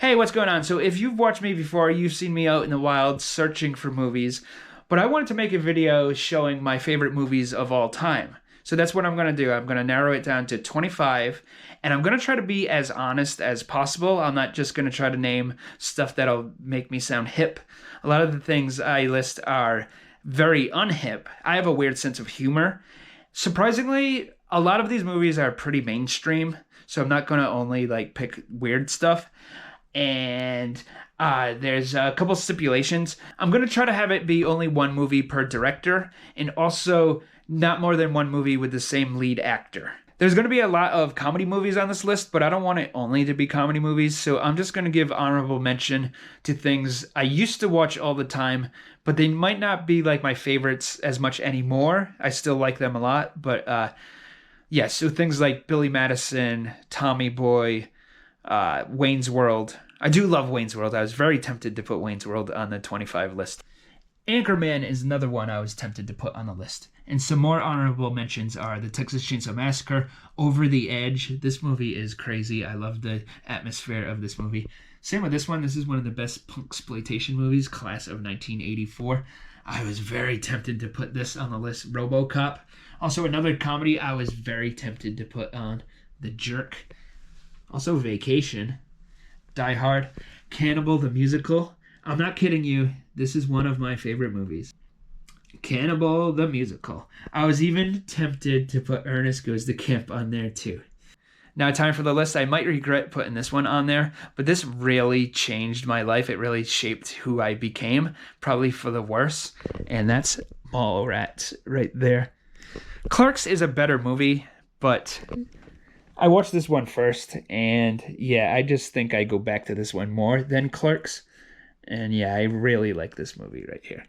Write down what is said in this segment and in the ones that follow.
Hey, what's going on? So, if you've watched me before, you've seen me out in the wild searching for movies, but I wanted to make a video showing my favorite movies of all time. So, that's what I'm going to do. I'm going to narrow it down to 25, and I'm going to try to be as honest as possible. I'm not just going to try to name stuff that'll make me sound hip. A lot of the things I list are very unhip. I have a weird sense of humor. Surprisingly, a lot of these movies are pretty mainstream, so I'm not going to only pick weird stuff. And there's a couple stipulations. I'm going to try to have it be only one movie per director, and also not more than one movie with the same lead actor. There's going to be a lot of comedy movies on this list, but I don't want it only to be comedy movies, so I'm just going to give honorable mention to things I used to watch all the time, but they might not be like my favorites as much anymore. I still like them a lot, but yeah, so things like Billy Madison, Tommy Boy, Wayne's World. I do love Wayne's World. I was very tempted to put Wayne's World on the 25 list. Anchorman is another one I was tempted to put on the list. And some more honorable mentions are the Texas Chainsaw Massacre, Over the Edge. This movie is crazy. I love the atmosphere of this movie. Same with this one. This is one of the best punksploitation movies, class of 1984. I was very tempted to put this on the list. RoboCop. Also another comedy I was very tempted to put on. The Jerk. Also Vacation. Die Hard. Cannibal the Musical. I'm not kidding you. This is one of my favorite movies. Cannibal the Musical. I was even tempted to put Ernest Goes to Camp on there too. Now, time for the list. I might regret putting this one on there, but this really changed my life. It really shaped who I became, probably for the worse. And that's Mallrats right there. Clerks is a better movie, but I watched this one first, and yeah, I just think I go back to this one more than Clerks. And yeah, I really like this movie right here.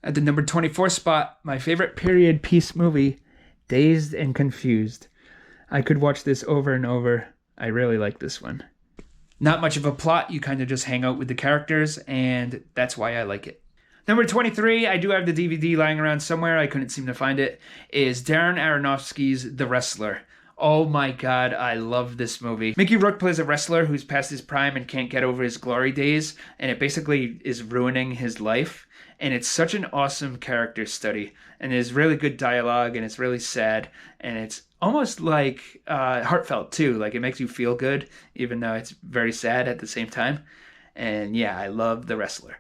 At the number 24 spot, my favorite period piece movie, Dazed and Confused. I could watch this over and over. I really like this one. Not much of a plot. You kind of just hang out with the characters, and that's why I like it. Number 23, I do have the DVD lying around somewhere. I couldn't seem to find it. Is Darren Aronofsky's The Wrestler. Oh my god, I love this movie. Mickey Rourke plays a wrestler who's past his prime and can't get over his glory days, and it basically is ruining his life. And it's such an awesome character study, and there's really good dialogue, and it's really sad, and it's almost like heartfelt too. Like, it makes you feel good, even though it's very sad at the same time. And yeah, I love The Wrestler.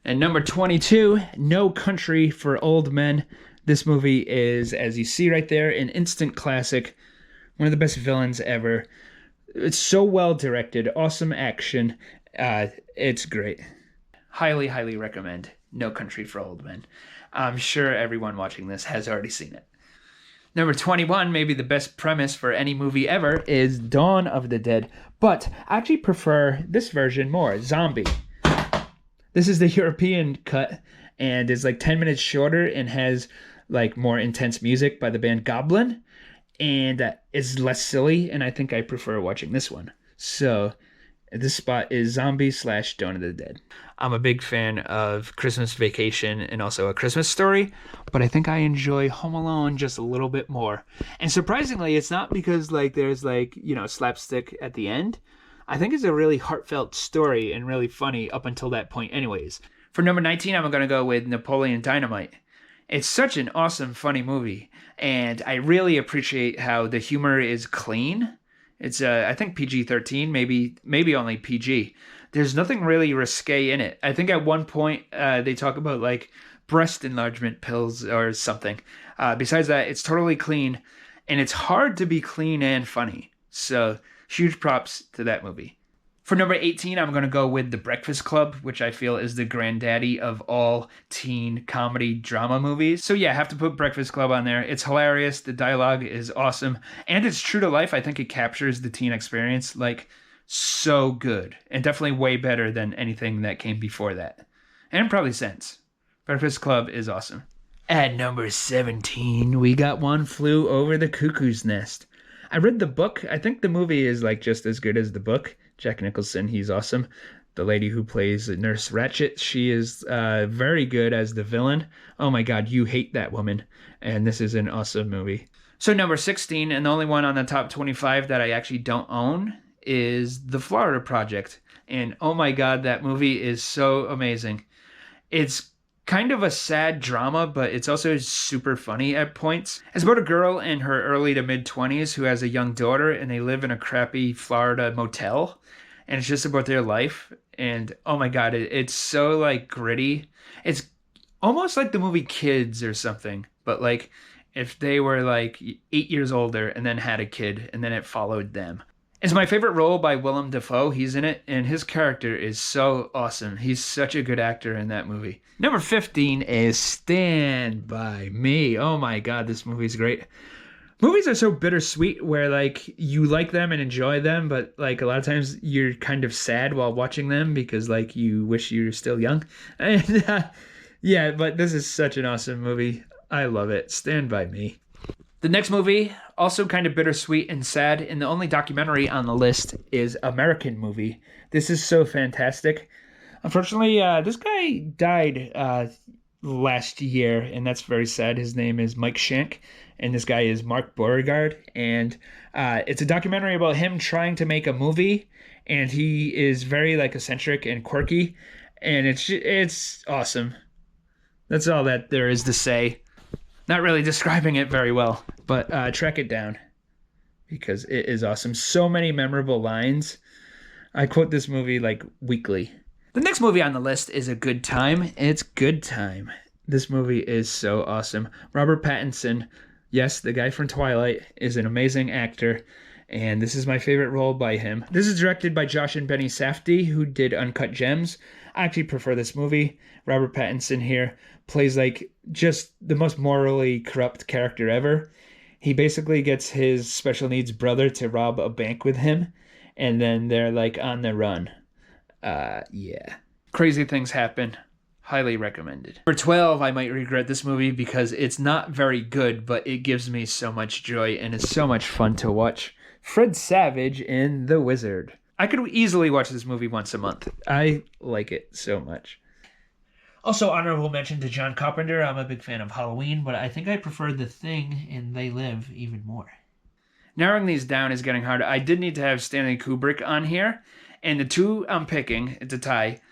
And number 22, No Country for Old Men. This movie is, as you see right there, an instant classic. One of the best villains ever. It's so well directed. Awesome action. It's great. Highly, highly recommend No Country for Old Men. I'm sure everyone watching this has already seen it. Number 21, maybe the best premise for any movie ever, is Dawn of the Dead. But I actually prefer this version more, Zombie. This is the European cut, and is like 10 minutes shorter and has like more intense music by the band Goblin. And it's less silly, and I think I prefer watching this one. So this spot is Zombie / Dawn of the Dead. I'm a big fan of Christmas Vacation and also A Christmas Story, but I think I enjoy Home Alone just a little bit more. And surprisingly, it's not because there's slapstick at the end. I think it's a really heartfelt story and really funny up until that point anyways. For number 19, I'm going to go with Napoleon Dynamite. It's such an awesome, funny movie, and I really appreciate how the humor is clean. It's, I think, PG-13, maybe only PG. There's nothing really risque in it. I think at one point they talk about, breast enlargement pills or something. Besides that, it's totally clean, and it's hard to be clean and funny. So, huge props to that movie. For number 18, I'm going to go with The Breakfast Club, which I feel is the granddaddy of all teen comedy drama movies. So yeah, I have to put Breakfast Club on there. It's hilarious. The dialogue is awesome. And it's true to life. I think it captures the teen experience so good. And definitely way better than anything that came before that. And probably since. Breakfast Club is awesome. At number 17, we got One Flew Over the Cuckoo's Nest. I read the book. I think the movie is just as good as the book. Jack Nicholson, he's awesome. The lady who plays Nurse Ratched, she is very good as the villain. Oh my god, you hate that woman. And this is an awesome movie. So number 16, and the only one on the top 25 that I actually don't own, is The Florida Project. And oh my God, that movie is so amazing. It's kind of a sad drama, but it's also super funny at points. It's about a girl in her early to mid 20s who has a young daughter, and they live in a crappy Florida motel. And it's just about their life. And oh my God, it's so like gritty. It's almost like the movie Kids or something, but like if they were like 8 years older and then had a kid and then it followed them. It's my favorite role by Willem Dafoe. He's in it, and his character is so awesome. He's such a good actor in that movie. Number 15 is Stand By Me. Oh my God, this movie's great. Movies are so bittersweet where like you like them and enjoy them, but like a lot of times you're kind of sad while watching them because like you wish you were still young. And yeah, but this is such an awesome movie. I love it. Stand By Me. The next movie, also kind of bittersweet and sad, and the only documentary on the list is American Movie. This is so fantastic. Unfortunately, this guy died last year, and that's very sad. His name is Mike Shank, and this guy is Mark Beauregard, and it's a documentary about him trying to make a movie, and he is very like eccentric and quirky, and it's awesome. That's all that there is to say. Not really describing it very well, but track it down because it is awesome. So many memorable lines. I quote this movie like weekly. The next movie on the list is A Good Time. It's Good Time. This movie is so awesome. Robert Pattinson, yes, the guy from Twilight, is an amazing actor, and this is my favorite role by him. This is directed by Josh and Benny Safdie, who did Uncut Gems. I actually prefer this movie. Robert Pattinson here plays like just the most morally corrupt character ever. He basically gets his special needs brother to rob a bank with him, and then they're like on the run. Yeah. Crazy things happen. Highly recommended. Number 12, I might regret this movie because it's not very good, but it gives me so much joy and it's so much fun to watch. Fred Savage in The Wizard. I could easily watch this movie once a month. I like it so much. Also, honorable mention to John Carpenter. I'm a big fan of Halloween, but I think I prefer The Thing and They Live even more. Narrowing these down is getting harder. I did need to have Stanley Kubrick on here, and the two I'm picking, it's a tie,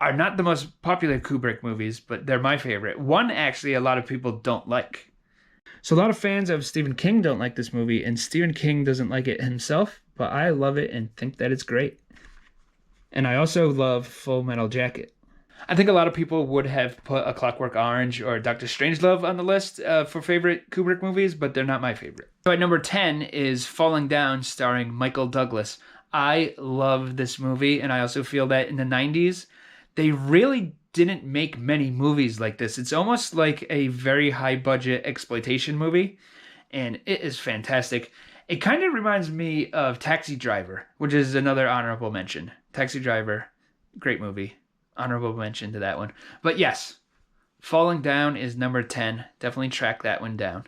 are not the most popular Kubrick movies, but they're my favorite. One, actually, a lot of people don't like. So a lot of fans of Stephen King don't like this movie, and Stephen King doesn't like it himself, but I love it and think that it's great. And I also love Full Metal Jacket. I think a lot of people would have put A Clockwork Orange or Dr. Strangelove on the list for favorite Kubrick movies, but they're not my favorite. So at number 10 is Falling Down, starring Michael Douglas. I love this movie, and I also feel that in the 90s, they really didn't make many movies like this. It's almost like a very high-budget exploitation movie, and it is fantastic. It kind of reminds me of Taxi Driver, which is another honorable mention. Taxi Driver, great movie. Honorable mention to that one. But yes, Falling Down is number 10. Definitely track that one down.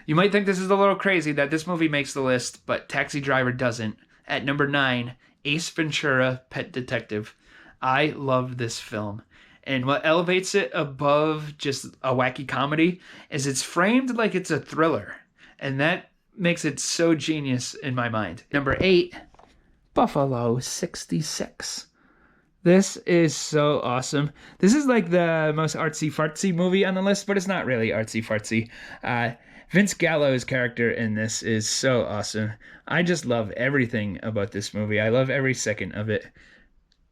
You might think this is a little crazy that this movie makes the list, but Taxi Driver doesn't. At number 9, Ace Ventura, Pet Detective. I love this film. And what elevates it above just a wacky comedy is it's framed like it's a thriller. And that makes it so genius in my mind. Number 8, Buffalo 66. This is so awesome. This is like the most artsy-fartsy movie on the list, but it's not really artsy-fartsy. Vince Gallo's character in this is so awesome. I just love everything about this movie. I love every second of it.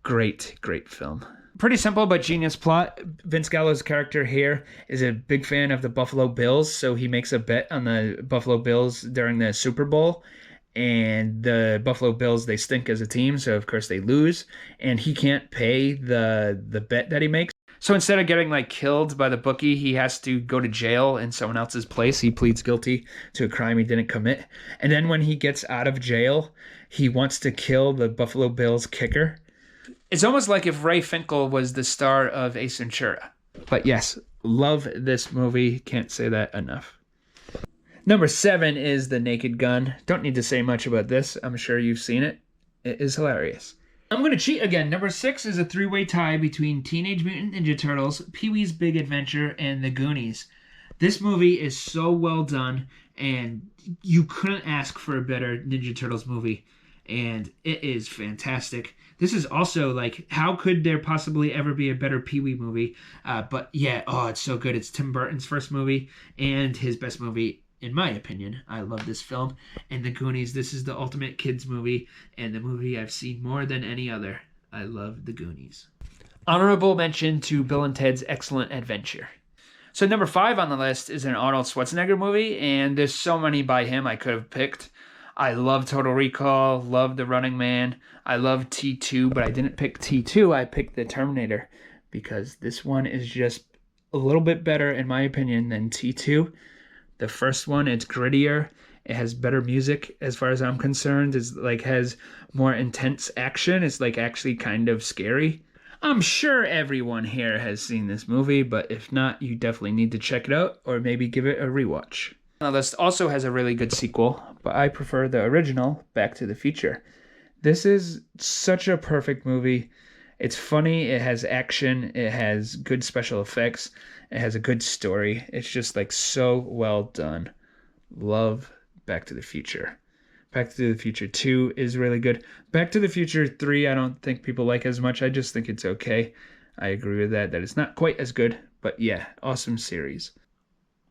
Great, great film. Pretty simple but genius plot. Vince Gallo's character here is a big fan of the Buffalo Bills, so he makes a bet on the Buffalo Bills during the Super Bowl. And the Buffalo Bills, they stink as a team, so of course they lose. And he can't pay the bet that he makes. So instead of getting like killed by the bookie, he has to go to jail in someone else's place. He pleads guilty to a crime he didn't commit. And then when he gets out of jail, he wants to kill the Buffalo Bills kicker. It's almost like if Ray Finkel was the star of Ace Ventura. But yes, love this movie. Can't say that enough. Number 7 is The Naked Gun. Don't need to say much about this. I'm sure you've seen it. It is hilarious. I'm going to cheat again. Number 6 is a 3-way tie between Teenage Mutant Ninja Turtles, Pee-wee's Big Adventure, and The Goonies. This movie is so well done, and you couldn't ask for a better Ninja Turtles movie. and it is fantastic. This is also like, how could there possibly ever be a better Pee-wee movie? But yeah, oh, it's so good. It's Tim Burton's first movie and his best movie, in my opinion. I love this film. And The Goonies, this is the ultimate kids movie and the movie I've seen more than any other. I love The Goonies. Honorable mention to Bill and Ted's Excellent Adventure. So number 5 on the list is an Arnold Schwarzenegger movie, and there's so many by him I could have picked. I love Total Recall, love The Running Man, I love T2, but I didn't pick T2, I picked The Terminator, because this one is just a little bit better, in my opinion, than T2. The first one, it's grittier, it has better music as far as I'm concerned, it's like has more intense action, it's like actually kind of scary. I'm sure everyone here has seen this movie, but if not, you definitely need to check it out or maybe give it a rewatch. The list also has a really good sequel, but I prefer the original, Back to the Future. This is such a perfect movie. It's funny, it has action, it has good special effects, it has a good story. It's just like so well done. Love Back to the Future. Back to the Future 2 is really good. Back to the Future 3, I don't think people like as much. I just think it's okay. I agree with that it's not quite as good. But yeah, awesome series.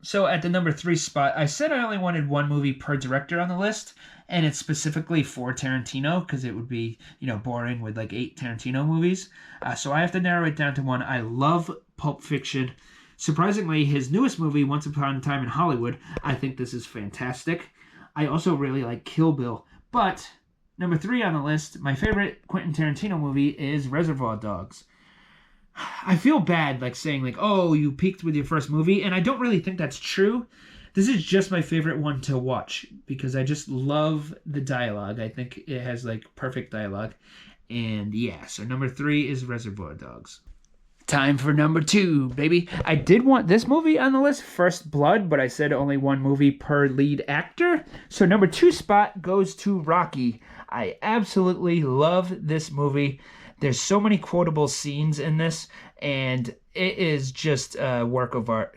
So at the number 3 spot, I said I only wanted one movie per director on the list. And it's specifically for Tarantino because it would be, boring with like 8 Tarantino movies. So I have to narrow it down to one. I love Pulp Fiction. Surprisingly, his newest movie, Once Upon a Time in Hollywood, I think this is fantastic. I also really like Kill Bill. But number 3 on the list, my favorite Quentin Tarantino movie is Reservoir Dogs. I feel bad like saying like, oh, you peaked with your first movie, and I don't really think that's true. This is just my favorite one to watch because I just love the dialogue. I think it has like perfect dialogue. And yeah, so number 3 is Reservoir Dogs. Time for number 2, baby. I did want this movie on the list, First Blood, but I said only one movie per lead actor. So number 2 spot goes to Rocky. I absolutely love this movie. There's so many quotable scenes in this, and it is just a work of art.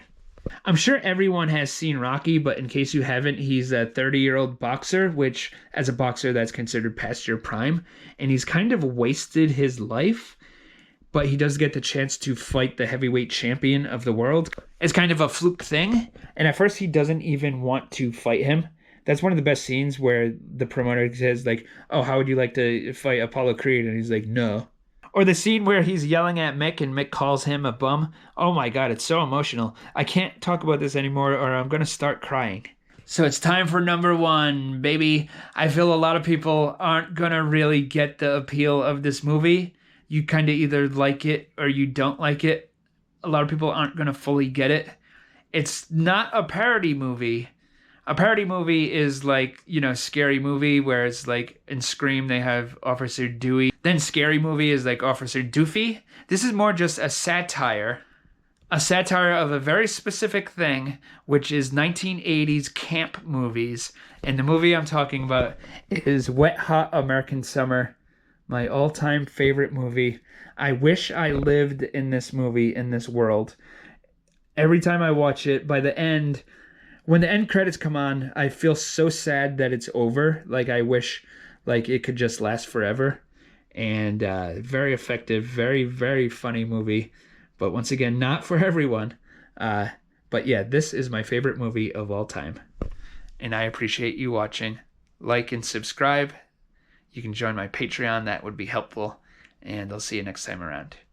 I'm sure everyone has seen Rocky, but in case you haven't, he's a 30-year-old boxer, which as a boxer, that's considered past your prime, and he's kind of wasted his life. But he does get the chance to fight the heavyweight champion of the world. It's kind of a fluke thing. And at first he doesn't even want to fight him. That's one of the best scenes where the promoter says like, oh, how would you like to fight Apollo Creed? And he's like, no. Or the scene where he's yelling at Mick and Mick calls him a bum. Oh my God, it's so emotional. I can't talk about this anymore or I'm going to start crying. So it's time for number 1, baby. I feel a lot of people aren't going to really get the appeal of this movie. You kind of either like it or you don't like it. A lot of people aren't going to fully get it. It's not a parody movie. A parody movie is like, Scary Movie, where it's like in Scream they have Officer Dewey. Then Scary Movie is like Officer Doofy. This is more just a satire of a very specific thing, which is 1980s camp movies. And the movie I'm talking about is Wet Hot American Summer. My all-time favorite movie. I wish I lived in this movie, in this world. Every time I watch it, by the end, when the end credits come on, I feel so sad that it's over. Like, I wish like it could just last forever. And very effective, very, very funny movie. But once again, not for everyone. But yeah, this is my favorite movie of all time. And I appreciate you watching. Like and subscribe. You can join my Patreon. That would be helpful. And I'll see you next time around.